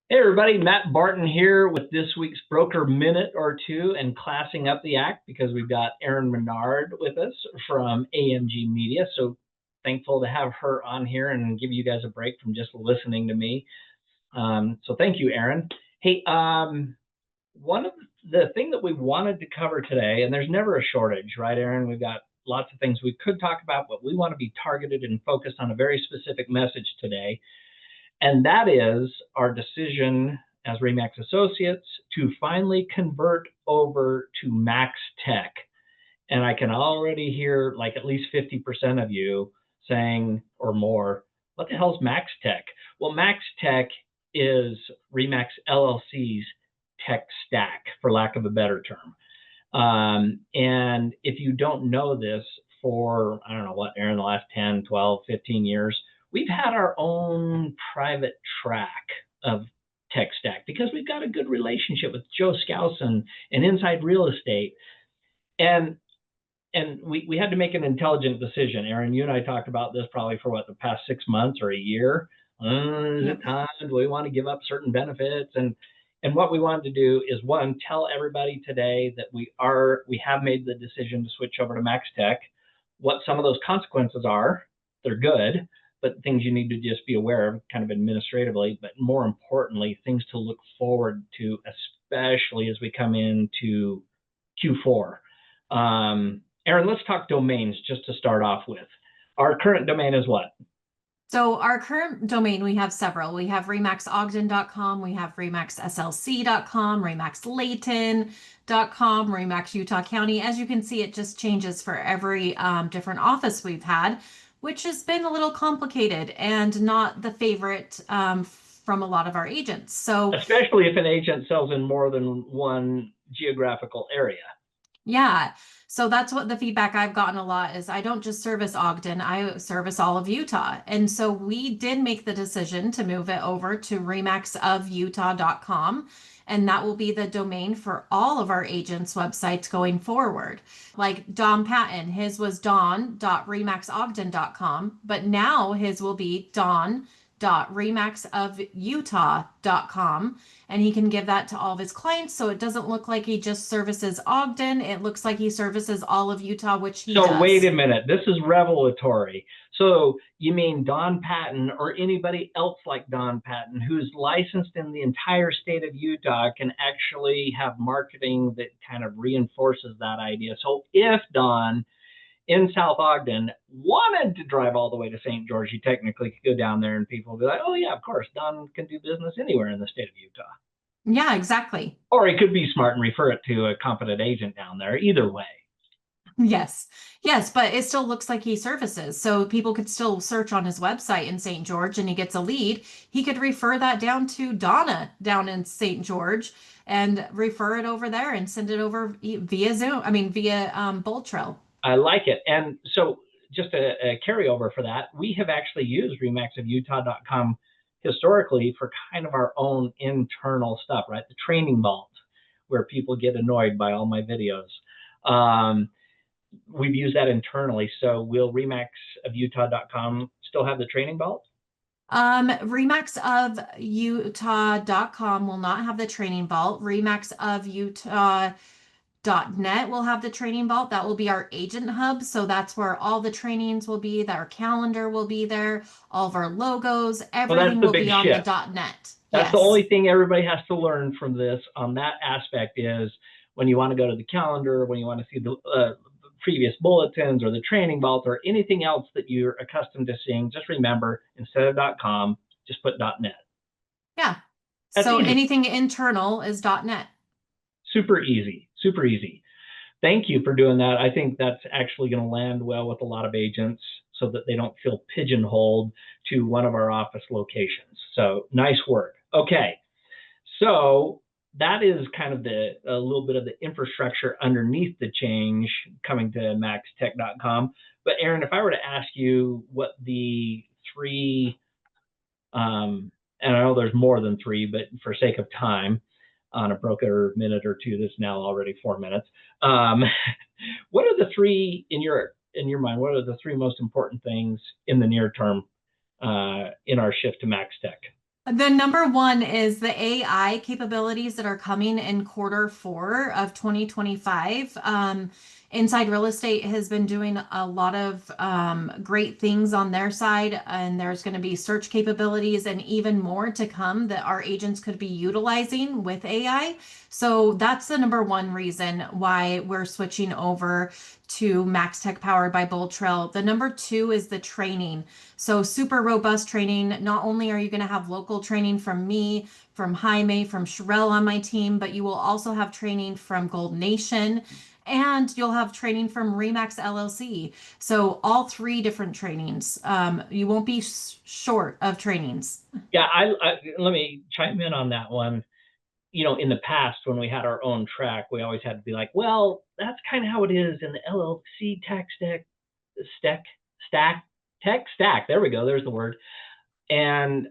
Hey everybody, Matt Barton here with this week's Broker Minute or Two and classing up the act because we've got Erin Menard with us from AMG Media. So thankful to have her on here and give you guys a break from just listening to me. So thank you, Erin. Hey, one of the thing that we wanted to cover today, and there's never a shortage, right, Erin? We've got lots of things we could talk about, but we want to be targeted and focused on a very specific message today. And that is our decision as Remax Associates to finally convert over to Max Tech. And I can already hear like at least 50% of you saying or more, what the hell is Max Tech? Well, Max Tech is Remax LLC's tech stack, for lack of a better term. And if you don't know this, for, I don't know what, Erin, the last 10, 12, 15 years, we've had our own private track of tech stack because we've got a good relationship with Joe Skousen and Inside Real Estate. And we had to make an intelligent decision. Erin, you and I talked about this probably for what, the past 6 months or a year. Is it time? Do we want to give up certain benefits? And what we wanted to do is, one, tell everybody today that we have made the decision to switch over to Max Tech, what some of those consequences are. They're good, but things you need to just be aware of kind of administratively, but more importantly, things to look forward to, especially as we come into Q4. Erin, let's talk domains just to start off with. Our current domain is what? So our current domain, we have several. We have remaxogden.com, we have remaxslc.com, remaxlayton.com, Remax Utah County. As you can see, it just changes for every different office we've had, which has been a little complicated and not the favorite from a lot of our agents. So especially if an agent sells in more than one geographical area. Yeah. So that's what the feedback I've gotten a lot is I don't just service Ogden, I service all of Utah. And so we did make the decision to move it over to remaxofutah.com. And that will be the domain for all of our agents' websites going forward. Like Don Patton, his was don.remaxogden.com, but now his will be don.remaxofutah.com, and he can give that to all of his clients, so it doesn't look like he just services Ogden. It looks like he services all of Utah, which he does. So wait a minute, this is revelatory. So you mean Don Patton or anybody else like Don Patton who's licensed in the entire state of Utah can actually have marketing that kind of reinforces that idea. So if Don in South Ogden wanted to drive all the way to St. George, he technically could go down there and people would be like, oh yeah, of course, Don can do business anywhere in the state of Utah. Yeah, exactly. Or he could be smart and refer it to a competent agent down there. Either way. Yes. Yes, but it still looks like he services. So people could still search on his website in St. George and he gets a lead. He could refer that down to Donna down in St. George and refer it over there and send it over via Zoom. I mean, via Bolt Trail. I like it. And so just a carryover for that, we have actually used remaxofutah.com historically for kind of our own internal stuff, right? The training vault where people get annoyed by all my videos. We've used that internally. So will remaxofutah.com still have the training vault? Remaxofutah.com will not have the training vault. Remaxofutah.net will have the training vault. That will be our agent hub. So that's where all the trainings will be, that our calendar will be there, all of our logos, everything will be on the .net. That's the only thing everybody has to learn from this on that aspect is when you want to go to the calendar, when you want to see the previous bulletins or the training vault or anything else that you're accustomed to seeing, just remember, instead of .com, just put .net. Yeah. That's so easy. Anything internal is .net. Super easy, super easy. Thank you for doing that. I think that's actually going to land well with a lot of agents so that they don't feel pigeonholed to one of our office locations. So nice work. Okay. So that is kind of a little bit of the infrastructure underneath the change coming to maxtech.com. But Erin, if I were to ask you what the three, and I know there's more than three, but for sake of time, on a broker minute or two, that's now already 4 minutes. What are the three in your mind? What are the three most important things in the near term in our shift to Max Tech? The number one is the AI capabilities that are coming in quarter 4 of 2025. Inside Real Estate has been doing a lot of great things on their side, and there's going to be search capabilities and even more to come that our agents could be utilizing with AI. So that's the number one reason why we're switching over to Max Tech powered by Bold Trail. The number two is the training. So super robust training. Not only are you going to have local training from me, from Jaime, from Sherelle on my team, but you will also have training from Gold Nation and you'll have training from Remax LLC. So all three different trainings. You won't be short of trainings. Yeah, let me chime in on that one. In the past, when we had our own track, we always had to be like, well, that's kind of how it is in the LLC tech stack. There we go. There's the word. And,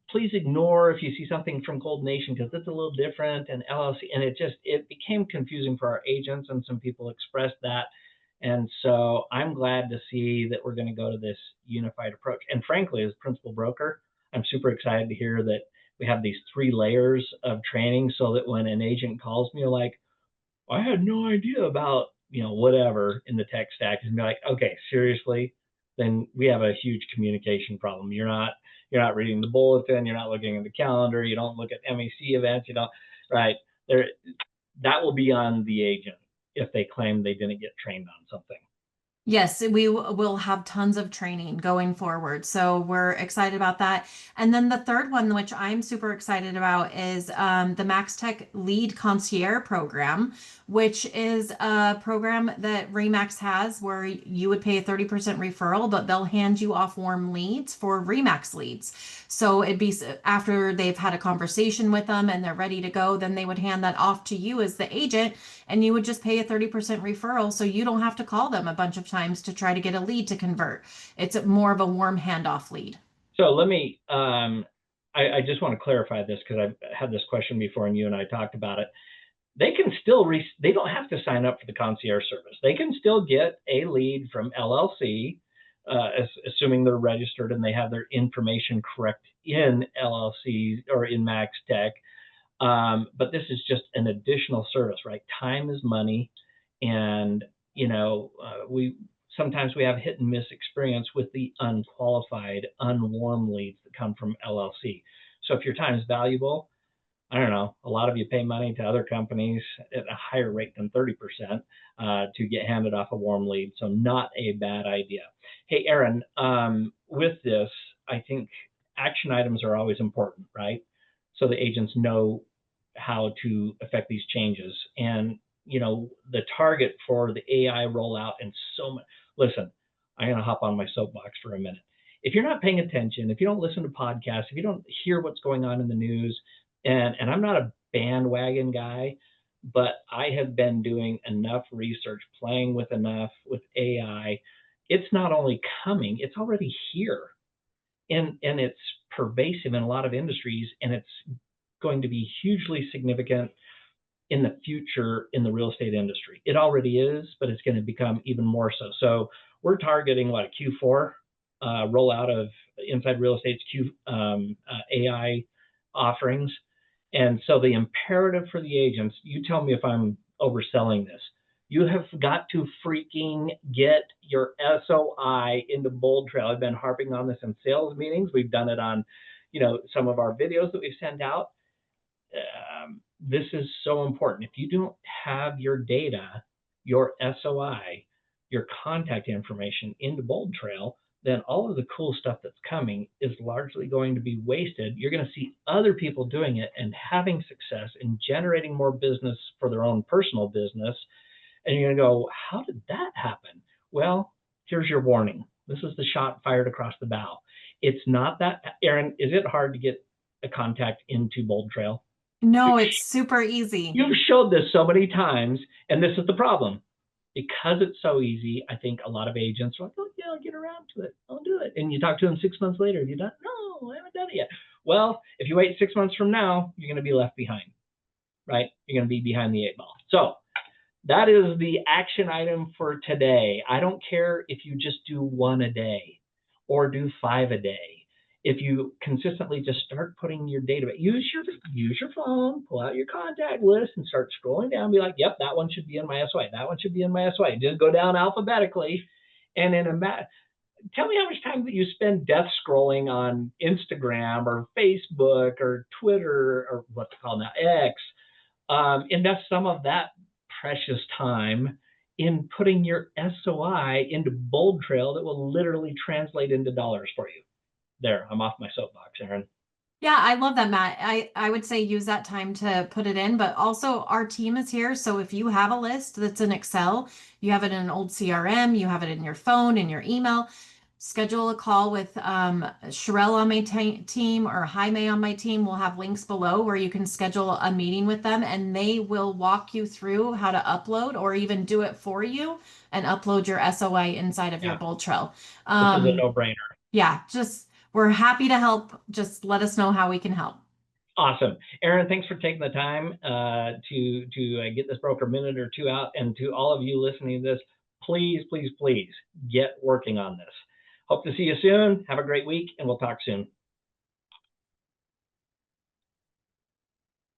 please ignore if you see something from Gold Nation because it's a little different and LLC. And it became confusing for our agents, and some people expressed that. And so I'm glad to see that we're going to go to this unified approach. And frankly, as principal broker, I'm super excited to hear that we have these 3 layers of training so that when an agent calls me, like, I had no idea about, whatever in the tech stack, and be like, okay, seriously, then we have a huge communication problem. You're not reading the bulletin, you're not looking at the calendar, you don't look at MEC events, right? That will be on the agent if they claim they didn't get trained on something. Yes, we will have tons of training going forward. So we're excited about that. And then the third one, which I'm super excited about, is the Max Tech Lead Concierge program, which is a program that Remax has where you would pay a 30% referral, but they'll hand you off warm leads for Remax leads. So it'd be after they've had a conversation with them and they're ready to go, then they would hand that off to you as the agent, and you would just pay a 30% referral. So you don't have to call them a bunch of times to try to get a lead to convert. It's more of a warm handoff lead. So let me, I just want to clarify this because I've had this question before and you and I talked about it. They can still, they don't have to sign up for the concierge service. They can still get a lead from LLC, assuming they're registered and they have their information correct in LLC or in Max Tech. But this is just an additional service, right? Time is money. And, sometimes we have hit and miss experience with the unqualified, unwarm leads that come from LLC. So if your time is valuable, I don't know, a lot of you pay money to other companies at a higher rate than 30% to get handed off a warm lead. So not a bad idea. Hey, Aaron, with this, I think action items are always important, right? So the agents know how to affect these changes. And, the target for the AI rollout and so much. Listen, I'm going to hop on my soapbox for a minute. If you're not paying attention, if you don't listen to podcasts, if you don't hear what's going on in the news, and I'm not a bandwagon guy, but I have been doing enough research, playing with enough with AI. It's not only coming, it's already here. And it's pervasive in a lot of industries, and it's going to be hugely significant in the future in the real estate industry. It already is, but it's going to become even more so. So we're targeting a Q4 rollout of Inside Real Estate's AI offerings. And so the imperative for the agents, you tell me if I'm overselling this, you have got to freaking get your SOI into Bold Trail. I've been harping on this in sales meetings. We've done it on, some of our videos that we've sent out. This is so important. If you don't have your data, your SOI, your contact information into Bold Trail, then all of the cool stuff that's coming is largely going to be wasted. You're going to see other people doing it and having success and generating more business for their own personal business. And you're going to go, how did that happen? Well, here's your warning. This is the shot fired across the bow. It's not that, Aaron, is it hard to get a contact into Bold Trail? No, it's super easy. You've showed this so many times, and this is the problem. Because it's so easy, I think a lot of agents are like, oh, yeah, I'll get around to it. I'll do it. And you talk to them 6 months later, have you done? No, I haven't done it yet. Well, if you wait 6 months from now, you're going to be left behind, right? You're going to be behind the 8 ball. So that is the action item for today. I don't care if you just do 1 a day or do 5 a day. if you consistently just start putting your database, use your phone, pull out your contact list, and start scrolling down. Be like, yep, that one should be in my SOI. That one should be in my SOI. Just go down alphabetically, and in tell me how much time that you spend death scrolling on Instagram or Facebook or Twitter or what's it called now, X. Invest some of that precious time in putting your SOI into Bold Trail that will literally translate into dollars for you. There, I'm off my soapbox, Aaron. Yeah, I love that, Matt. I would say use that time to put it in, but also our team is here. So if you have a list that's in Excel, you have it in an old CRM, you have it in your phone, in your email, schedule a call with Sherelle on my team or Jaime on my team. We'll have links below where you can schedule a meeting with them and they will walk you through how to upload or even do it for you and upload your SOI inside of your Yeah, Bold Trail. this is a no-brainer. Yeah, just we're happy to help. Just let us know how we can help. Awesome. Aaron, thanks for taking the time to get this broker minute or two out. And to all of you listening to this, please, please, please get working on this. Hope to see you soon. Have a great week, and we'll talk soon.